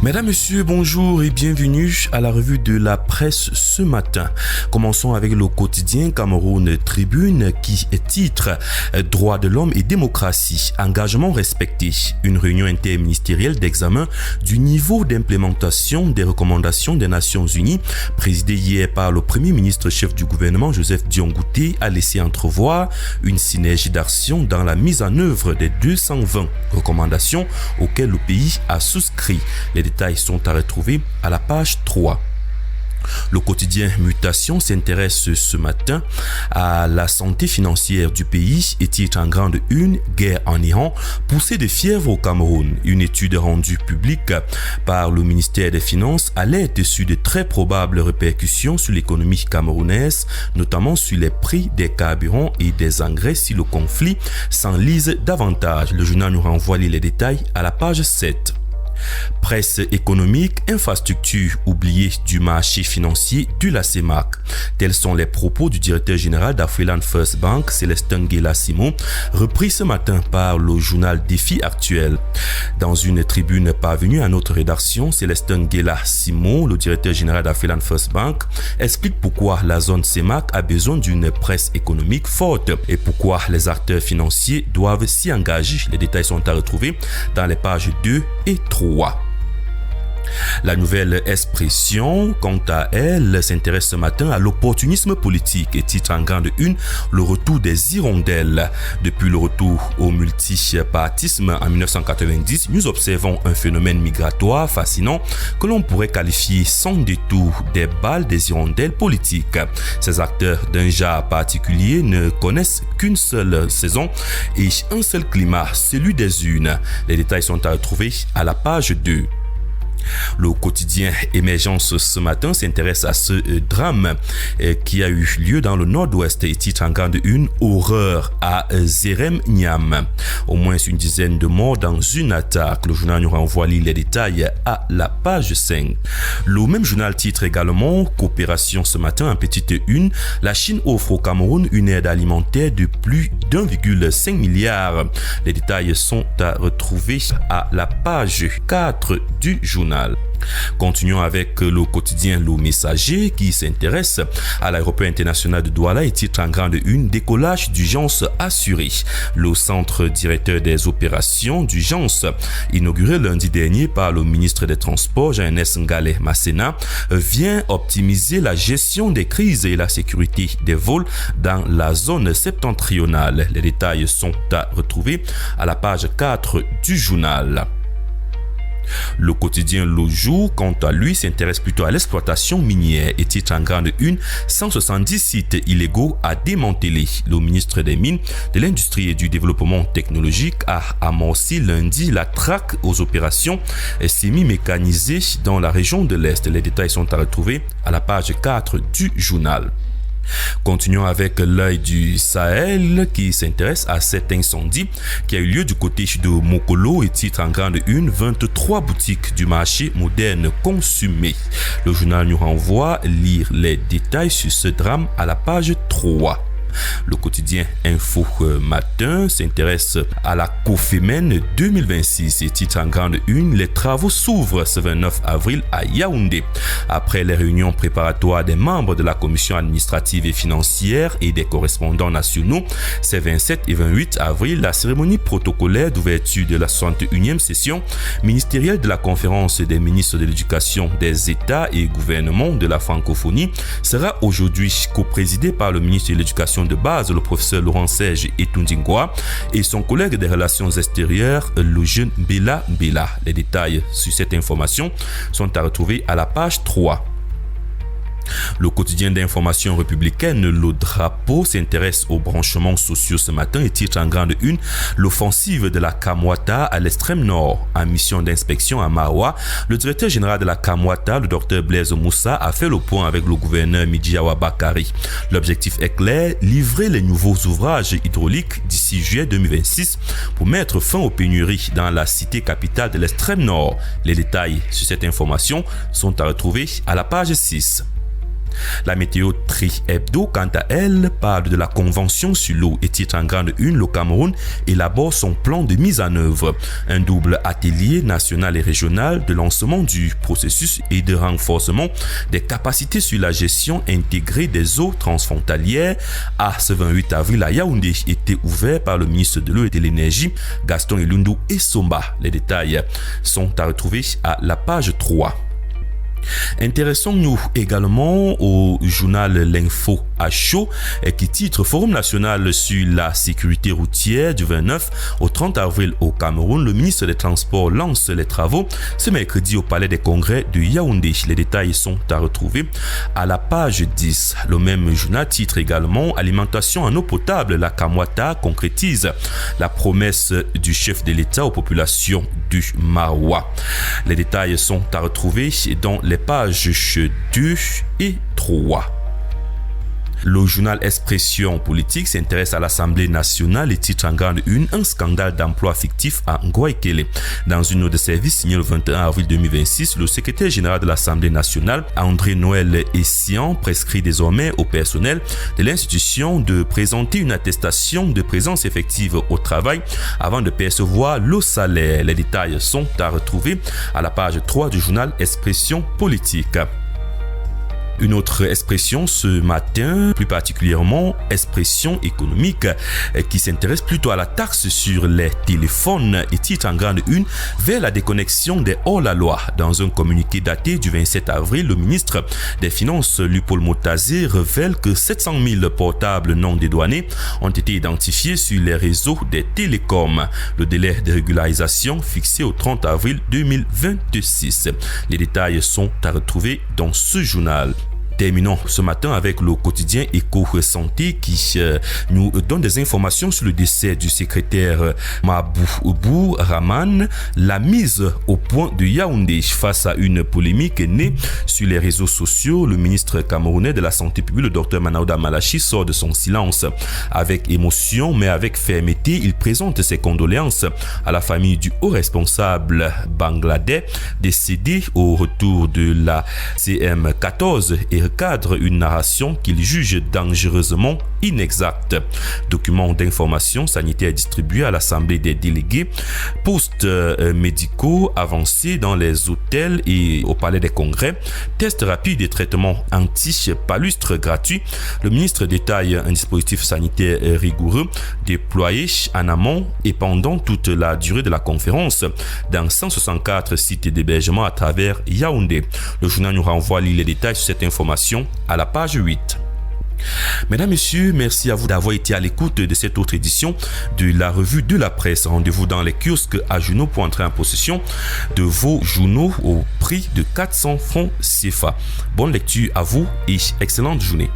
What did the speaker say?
Mesdames, Messieurs, bonjour et bienvenue à la revue de la presse ce matin. Commençons avec le quotidien Cameroun Tribune qui titre « Droits de l'homme et démocratie, engagement respecté ». Une réunion interministérielle d'examen du niveau d'implémentation des recommandations des Nations Unies, présidée hier par le Premier ministre chef du gouvernement Joseph Dion-Ngouté, a laissé entrevoir une synergie d'action dans la mise en œuvre des 220 recommandations auxquelles le pays a souscrit. Les détails sont à retrouver à la page 3. Le quotidien Mutation s'intéresse ce matin à la santé financière du pays et titre en grande une « Guerre en Iran, poussée de fièvre au Cameroun ». Une étude rendue publique par le ministère des Finances alerte sur de très probables répercussions sur l'économie camerounaise, notamment sur les prix des carburants et des engrais si le conflit s'enlise davantage. Le journal nous renvoie les détails à la page 7. Presse économique, infrastructure oubliée du marché financier de la CEMAC. Tels sont les propos du directeur général d'Afriland First Bank, Célestin Nguela-Simon, repris ce matin par le journal Défi Actuel. Dans une tribune parvenue à notre rédaction, Célestin Nguela-Simon, le directeur général d'Afriland First Bank, explique pourquoi la zone CEMAC a besoin d'une presse économique forte et pourquoi les acteurs financiers doivent s'y engager. Les détails sont à retrouver dans les pages 2 et 3. La Nouvelle Expression, quant à elle, s'intéresse ce matin à l'opportunisme politique et titre en grande une le retour des hirondelles. Depuis le retour au multipartisme en 1990, nous observons un phénomène migratoire fascinant que l'on pourrait qualifier sans détour des balles des hirondelles politiques. Ces acteurs d'un genre particulier ne connaissent qu'une seule saison et un seul climat, celui des unes. Les détails sont à retrouver à la page 2. Le quotidien Émergence ce matin s'intéresse à ce drame qui a eu lieu dans le nord-ouest et titre en grande une « Horreur à Zerem Niam ». Au moins une dizaine de morts dans une attaque. Le journal nous renvoie les détails à la page 5. Le même journal titre également « Coopération ce matin » en petite une. La Chine offre au Cameroun une aide alimentaire de plus d'1,5 milliard. Les détails sont à retrouver à la page 4 du journal. Continuons avec le quotidien Le Messager qui s'intéresse à l'aéroport international de Douala et titre en grande une « Décollage d'urgence assuré ». Le centre directeur des opérations d'urgence, inauguré lundi dernier par le ministre des Transports Jean-Ernest Ngale Masséna, vient optimiser la gestion des crises et la sécurité des vols dans la zone septentrionale. Les détails sont à retrouver à la page 4 du journal. Le quotidien Le Jour, quant à lui, s'intéresse plutôt à l'exploitation minière et titre en grande une « 170 sites illégaux à démanteler ». Le ministre des Mines, de l'Industrie et du Développement technologique a amorcé lundi la traque aux opérations semi-mécanisées dans la région de l'Est. Les détails sont à retrouver à la page 4 du journal. Continuons avec l'œil du Sahel qui s'intéresse à cet incendie qui a eu lieu du côté de Mokolo et titre en grande une « 23 boutiques du marché moderne consumées ». Le journal nous renvoie lire les détails sur ce drame à la page 3. Le quotidien Info Matin s'intéresse à la COFEMEN 2026 et titre en grande une « Les travaux s'ouvrent ce 29 avril à Yaoundé ». Après les réunions préparatoires des membres de la commission administrative et financière et des correspondants nationaux, ces 27 et 28 avril, la cérémonie protocolaire d'ouverture de la 61e session ministérielle de la conférence des ministres de l'éducation des États et gouvernements de la francophonie sera aujourd'hui coprésidée par le ministre de l'éducation de base, le professeur Laurent Serge Etundingwa, et son collègue des relations extérieures, le jeune Bella Bella. Les détails sur cette information sont à retrouver à la page 3. Le quotidien d'information républicaine, Le Drapeau, s'intéresse aux branchements sociaux ce matin et titre en grande une « L'offensive de la Kamwata à l'extrême nord ». En mission d'inspection à Maroua, le directeur général de la Kamwata, le docteur Blaise Moussa, a fait le point avec le gouverneur Midjiawa Bakari. L'objectif est clair, livrer les nouveaux ouvrages hydrauliques d'ici juillet 2026 pour mettre fin aux pénuries dans la cité capitale de l'extrême nord. Les détails sur cette information sont à retrouver à la page 6. La météo Tri Hebdo, quant à elle, parle de la convention sur l'eau et titre en grande une, le Cameroun élabore son plan de mise en œuvre. Un double atelier national et régional de lancement du processus et de renforcement des capacités sur la gestion intégrée des eaux transfrontalières à ce 28 avril à Yaoundé était ouvert par le ministre de l'eau et de l'énergie Gaston Ilundu Essomba. Les détails sont à retrouver à la page 3. Intéressons-nous également au journal L'Info à chaud qui titre Forum national sur la sécurité routière du 29 au 30 avril au Cameroun. Le ministre des Transports lance les travaux ce mercredi au Palais des Congrès de Yaoundé. Les détails sont à retrouver à la page 10. Le même journal titre également Alimentation en eau potable. La Kamwata concrétise la promesse du chef de l'État aux populations du Marois. Les détails sont à retrouver dans les pages 2 et 3. Le journal Expression politique s'intéresse à l'Assemblée nationale et titre en grande une un scandale d'emploi fictif à Ngoïkele. Dans une note de service signée le 21 avril 2026, le secrétaire général de l'Assemblée nationale, André Noël Essian, prescrit désormais au personnel de l'institution de présenter une attestation de présence effective au travail avant de percevoir le salaire. Les détails sont à retrouver à la page 3 du journal Expression politique. Une autre expression ce matin, plus particulièrement expression économique, qui s'intéresse plutôt à la taxe sur les téléphones et titre en grande une vers la déconnexion des hors-la-loi. Dans un communiqué daté du 27 avril, le ministre des Finances, Lupaul Motazé, révèle que 700 000 portables non dédouanés ont été identifiés sur les réseaux des télécoms. Le délai de régularisation fixé au 30 avril 2026. Les détails sont à retrouver dans ce journal. Terminons ce matin avec le quotidien Éco-Santé qui nous donne des informations sur le décès du secrétaire Maboubou Rahman. La mise au point de Yaoundé face à une polémique née sur les réseaux sociaux. Le ministre camerounais de la Santé publique, le docteur Manaouda Malachi, sort de son silence avec émotion mais avec fermeté. Il présente ses condoléances à la famille du haut responsable bangladais décédé au retour de la CM14 et cadre une narration qu'il juge dangereusement inexacte. Document d'information sanitaire distribué à l'Assemblée des délégués, postes médicaux avancés dans les hôtels et au Palais des Congrès, tests rapides et traitements anti-palustres gratuits. Le ministre détaille un dispositif sanitaire rigoureux déployé en amont et pendant toute la durée de la conférence dans 164 sites d'hébergement à travers Yaoundé. Le journal nous renvoie les détails sur cette information à la page 8. Mesdames, Messieurs, merci à vous d'avoir été à l'écoute de cette autre édition de la revue de la presse. Rendez-vous dans les kiosques à journaux pour entrer en possession de vos journaux au prix de 400 francs CFA. Bonne lecture à vous et excellente journée.